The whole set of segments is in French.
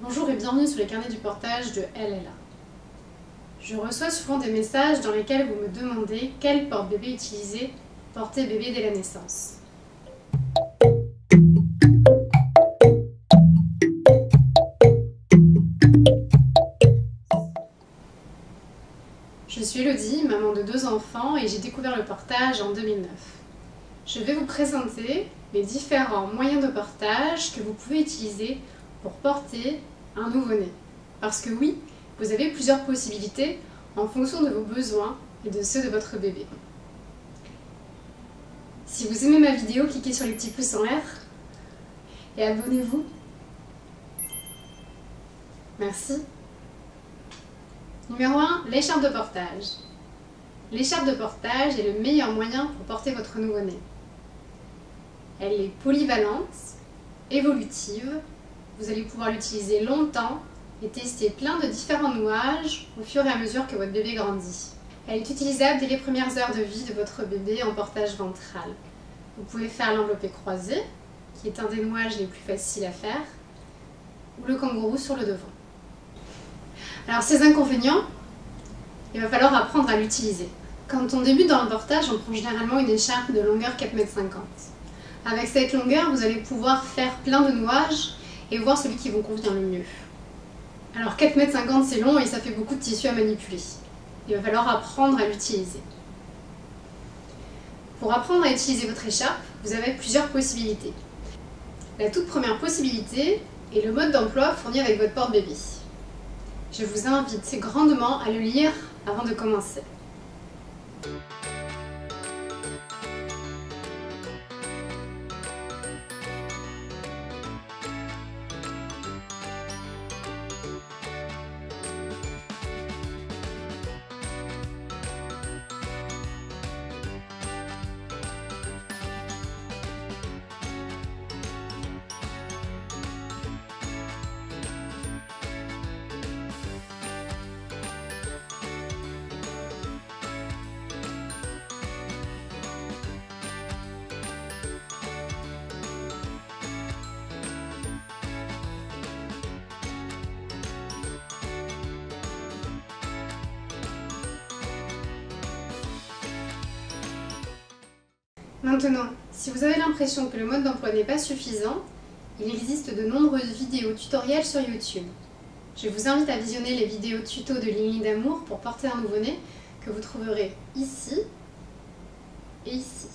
Bonjour et bienvenue sur les carnets du portage de LLA. Je reçois souvent des messages dans lesquels vous me demandez quel porte-bébé utiliser pour porter bébé dès la naissance. Je suis Elodie, maman de 2 enfants et j'ai découvert le portage en 2009. Je vais vous présenter les différents moyens de portage que vous pouvez utiliser pour porter un nouveau-né. Parce que oui, vous avez plusieurs possibilités en fonction de vos besoins et de ceux de votre bébé. Si vous aimez ma vidéo, cliquez sur les petits pouces en l'air et abonnez-vous. Merci. Numéro 1, l'écharpe de portage. L'écharpe de portage est le meilleur moyen pour porter votre nouveau-né. Elle est polyvalente, évolutive, vous allez pouvoir l'utiliser longtemps et tester plein de différents nouages au fur et à mesure que votre bébé grandit. Elle est utilisable dès les premières heures de vie de votre bébé en portage ventral. Vous pouvez faire l'enveloppé croisé, qui est un des nouages les plus faciles à faire, ou le kangourou sur le devant. Alors ces inconvénients, il va falloir apprendre à l'utiliser. Quand on débute dans le portage, on prend généralement une écharpe de longueur 4,50 m. Avec cette longueur, vous allez pouvoir faire plein de nouages et voir celui qui vous convient le mieux. Alors 4,50 m c'est long et ça fait beaucoup de tissu à manipuler. Il va falloir apprendre à l'utiliser. Pour apprendre à utiliser votre écharpe, vous avez plusieurs possibilités. La toute première possibilité est le mode d'emploi fourni avec votre porte-bébé. Je vous invite grandement à le lire avant de commencer. Maintenant, si vous avez l'impression que le mode d'emploi n'est pas suffisant, il existe de nombreuses vidéos tutoriels sur YouTube. Je vous invite à visionner les vidéos tuto de Lignes d'amour pour porter un nouveau-né que vous trouverez ici et ici.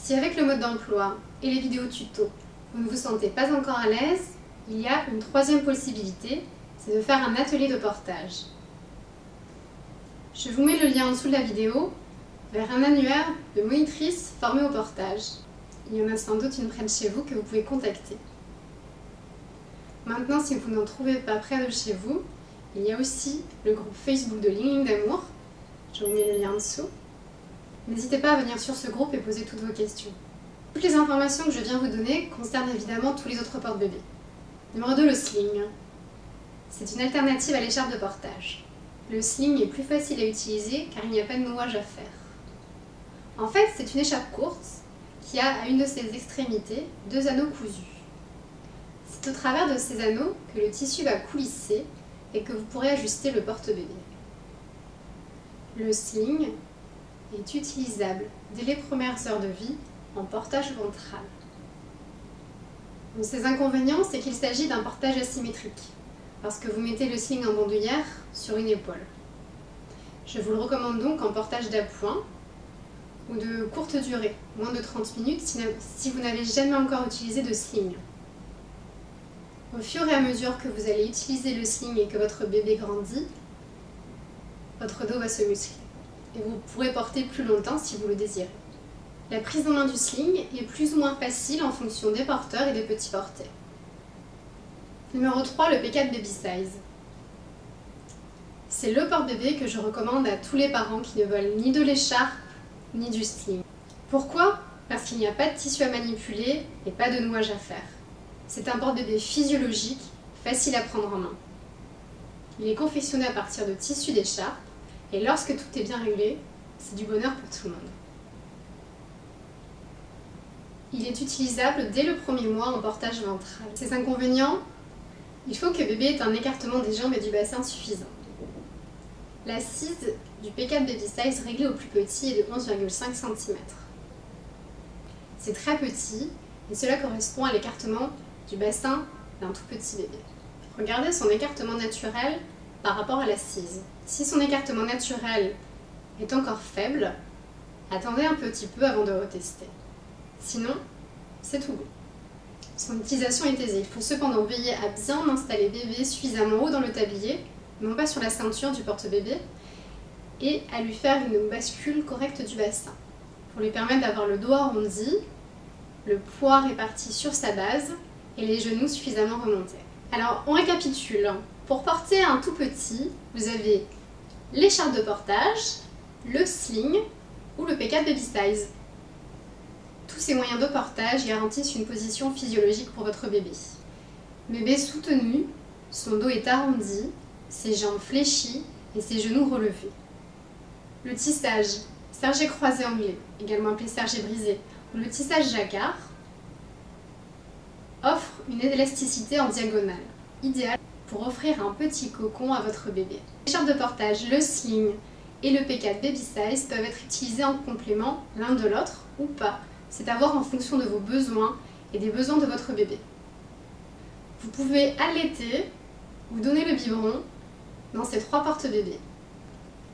Si avec le mode d'emploi et les vidéos tuto, vous ne vous sentez pas encore à l'aise, il y a une troisième possibilité, c'est de faire un atelier de portage. Je vous mets le lien en dessous de la vidéo vers un annuaire de monitrices formées au portage. Il y en a sans doute une près de chez vous que vous pouvez contacter. Maintenant, si vous n'en trouvez pas près de chez vous, il y a aussi le groupe Facebook de Lignes d'amour. Je vous mets le lien en dessous. N'hésitez pas à venir sur ce groupe et poser toutes vos questions. Toutes les informations que je viens vous donner concernent évidemment tous les autres porte-bébés. Numéro 2, le sling. C'est une alternative à l'écharpe de portage. Le sling est plus facile à utiliser car il n'y a pas de nouage à faire. En fait, c'est une écharpe courte qui a à une de ses extrémités 2 anneaux cousus. C'est au travers de ces anneaux que le tissu va coulisser et que vous pourrez ajuster le porte-bébé. Le sling est utilisable dès les premières heures de vie en portage ventral. Donc, ses inconvénients, c'est qu'il s'agit d'un portage asymétrique, parce que vous mettez le sling en bandoulière sur une épaule. Je vous le recommande donc en portage d'appoint ou de courte durée, moins de 30 minutes si vous n'avez jamais encore utilisé de sling. Au fur et à mesure que vous allez utiliser le sling et que votre bébé grandit, votre dos va se muscler et vous pourrez porter plus longtemps si vous le désirez. La prise en main du sling est plus ou moins facile en fonction des porteurs et des petits portés. Numéro 3, le P4 Baby Size. C'est le porte-bébé que je recommande à tous les parents qui ne veulent ni de l'écharpe ni du sling. Pourquoi? Parce qu'il n'y a pas de tissu à manipuler et pas de nouage à faire. C'est un porte-bébé physiologique, facile à prendre en main. Il est confectionné à partir de tissu d'écharpe et lorsque tout est bien réglé, c'est du bonheur pour tout le monde. Il est utilisable dès le premier mois en portage ventral. Ses inconvénients, il faut que bébé ait un écartement des jambes et du bassin suffisant. L'assise du P4 Baby Size réglée au plus petit est de 11,5 cm. C'est très petit et cela correspond à l'écartement du bassin d'un tout petit bébé. Regardez son écartement naturel par rapport à l'assise. Si son écartement naturel est encore faible, attendez un petit peu avant de retester. Sinon, c'est tout bon. Son utilisation est aisée. Il faut cependant veiller à bien installer bébé suffisamment haut dans le tablier, non pas sur la ceinture du porte-bébé, et à lui faire une bascule correcte du bassin, pour lui permettre d'avoir le dos arrondi, le poids réparti sur sa base et les genoux suffisamment remontés. Alors, on récapitule. Pour porter un tout petit, vous avez l'écharpe de portage, le sling ou le P4 Baby Size. Tous ces moyens de portage garantissent une position physiologique pour votre bébé. Bébé soutenu, son dos est arrondi, ses jambes fléchies et ses genoux relevés. Le tissage, sergé croisé anglais, également appelé sergé brisé, ou le tissage jacquard, offre une élasticité en diagonale, idéale pour offrir un petit cocon à votre bébé. L'écharpe de portage, le sling et le P4 Baby Size peuvent être utilisés en complément l'un de l'autre ou pas. C'est à voir en fonction de vos besoins et des besoins de votre bébé. Vous pouvez allaiter ou donner le biberon dans ces 3 porte-bébés.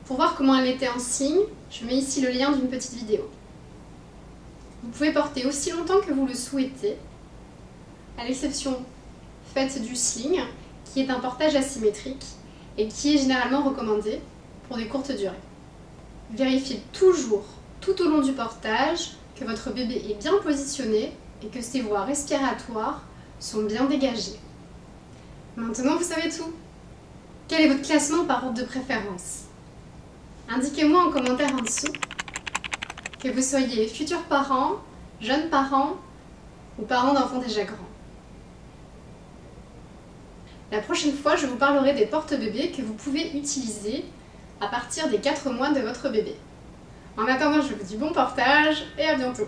Pour voir comment allaiter en signe, je mets ici le lien d'une petite vidéo. Vous pouvez porter aussi longtemps que vous le souhaitez, à l'exception faite du sling, qui est un portage asymétrique et qui est généralement recommandé pour des courtes durées. Vérifiez toujours, tout au long du portage, que votre bébé est bien positionné et que ses voies respiratoires sont bien dégagées. Maintenant, vous savez tout. Quel est votre classement par ordre de préférence? Indiquez-moi en commentaire en dessous, que vous soyez futurs parents, jeunes parents ou parents d'enfants déjà grands. La prochaine fois, je vous parlerai des porte-bébés que vous pouvez utiliser à partir des 4 mois de votre bébé. En attendant, je vous dis bon portage et à bientôt.